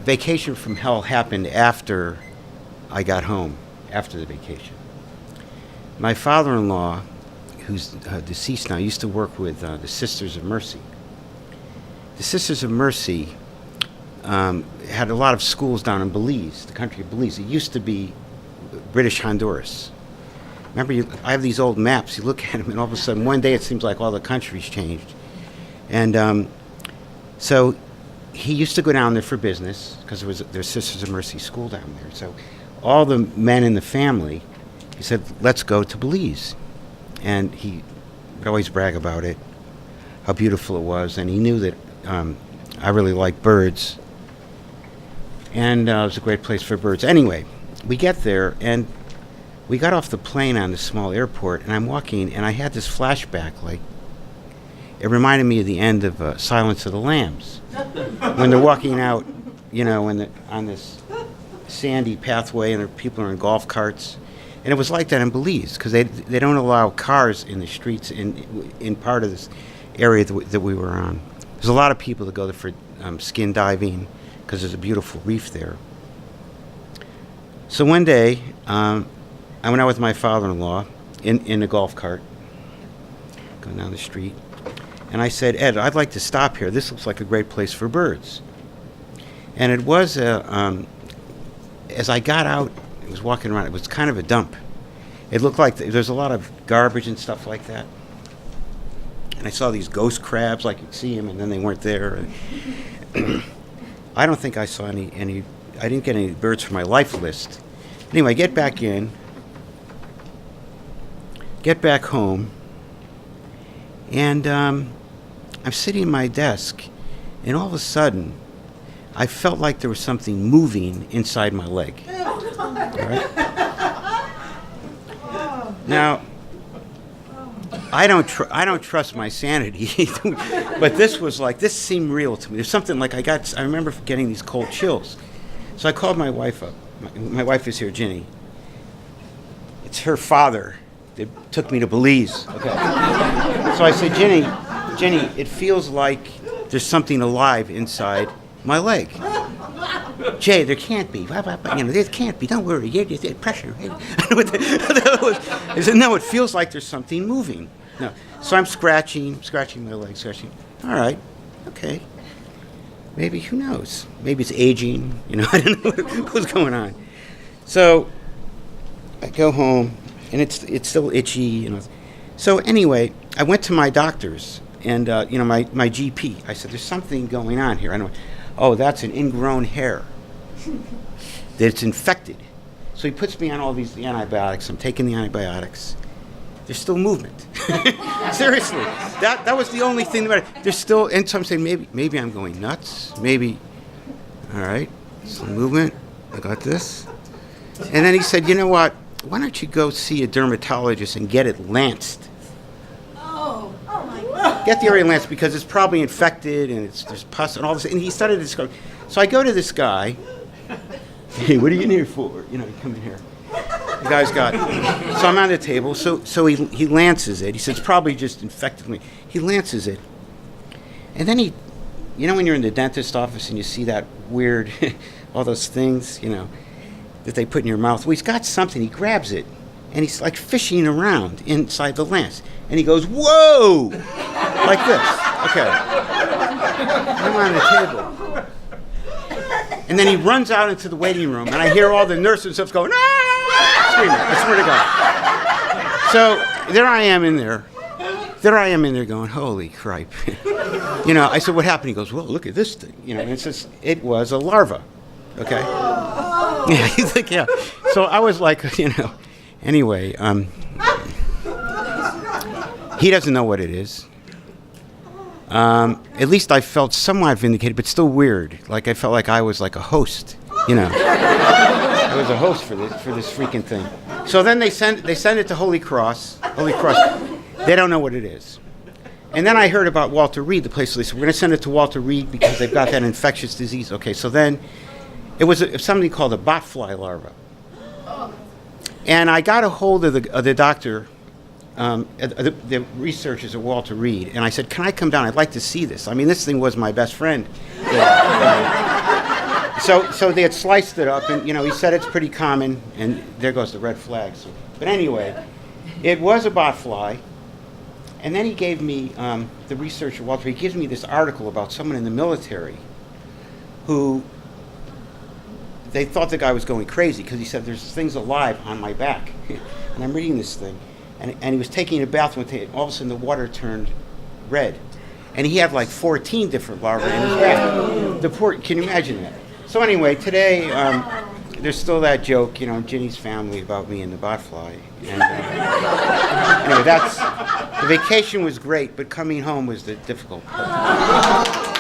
vacation from hell happened after I got home, after the vacation. My father-in-law, who's deceased now, used to work with the Sisters of Mercy. The Sisters of Mercy had a lot of schools down in Belize, the country of Belize. It used to be British Honduras. Remember, I have these old maps. You look at them, and all of a sudden, one day it seems like all the country's changed. And so he used to go down there for business because there's Sisters of Mercy school down there. So all the men in the family, he said, let's go to Belize. And he would always brag about it, how beautiful it was. And he knew that I really like birds. And it was a great place for birds. Anyway, we get there, and we got off the plane on this small airport, and I'm walking, and I had this flashback, like, it reminded me of the end of Silence of the Lambs. When they're walking out, you know, on this sandy pathway, and people are in golf carts. And it was like that in Belize, because they don't allow cars in the streets in part of this area that we were on. There's a lot of people that go there for skin diving, because there's a beautiful reef there. So one day, I went out with my father-in-law in a golf cart, going down the street. And I said, Ed, I'd like to stop here. This looks like a great place for birds. And it was, as I got out, I was walking around, it was kind of a dump. It looked like there's a lot of garbage and stuff like that. And I saw these ghost crabs, like you'd see them, and then they weren't there. I don't think I saw any, I didn't get any birds for my life list. Anyway, get back home, and I'm sitting at my desk, and all of a sudden, I felt like there was something moving inside my leg. All right? Now, I don't trust my sanity, but this seemed real to me. There's something like I remember getting these cold chills. So I called my wife up. My wife is here, Ginny. It's her father that took me to Belize. Okay. So I said, Ginny, it feels like there's something alive inside my leg. Jay, there can't be. There can't be. Don't worry. There's pressure. I said, no, it feels like there's something moving. No. So I'm scratching my leg, All right, okay. Maybe, who knows? Maybe it's aging. I don't know what's going on. So I go home, and it's still itchy. So anyway, I went to my doctor's, and my GP. I said, there's something going on here. I know. Oh, that's an ingrown hair. That it's infected. So he puts me on all these antibiotics. I'm taking the antibiotics. There's still movement. Seriously, that was the only thing about it. There's still, and so I'm saying maybe I'm going nuts. Maybe, all right, some movement. I got this. And then he said, you know what? Why don't you go see a dermatologist and get it lanced? Oh my God. Get the area lanced because it's probably infected and there's pus and all this. And he started to discover. So I go to this guy. Hey, what are you in here for? Come in here. The guy's got. So I'm on the table. So he lances it. He says, it's probably just infected me. He lances it. And then he, when you're in the dentist office and you see that weird, all those things, that they put in your mouth. Well, he's got something. He grabs it. And he's like fishing around inside the lance. And he goes, whoa! Like this. Okay. I'm on the table. And then he runs out into the waiting room, and I hear all the nurses and stuff going, ah! Screaming. I swear to God. So there I am in there going, holy cripe. I said, what happened? He goes, well, look at this thing. And it was a larva. Okay? Yeah, he's like, yeah. So I was like, anyway, he doesn't know what it is. At least I felt somewhat vindicated, but still weird. Like I felt like I was like a host, I was a host for this freaking thing. So then they send it to Holy Cross. Holy Cross. They don't know what it is. And then I heard about Walter Reed, the place. So they said, we're going to send it to Walter Reed because they've got that infectious disease. Okay, so then it was something called a botfly larva. And I got a hold of the doctor, the researchers at Walter Reed, and I said, can I come down? I'd like to see this. I mean, this thing was my best friend. So they had sliced it up, and he said it's pretty common, and there goes the red flag. So, but anyway, it was a botfly, and then he gave me the researcher Walter. He gives me this article about someone in the military who they thought the guy was going crazy because he said there's things alive on my back, and I'm reading this thing, and he was taking a bath with it. All of a sudden, the water turned red, and he had like 14 different larvae in his bath. The poor, can you imagine that? So anyway, today there's still that joke, Ginny's family about me and the botfly. And anyway, the vacation was great, but coming home was the difficult part.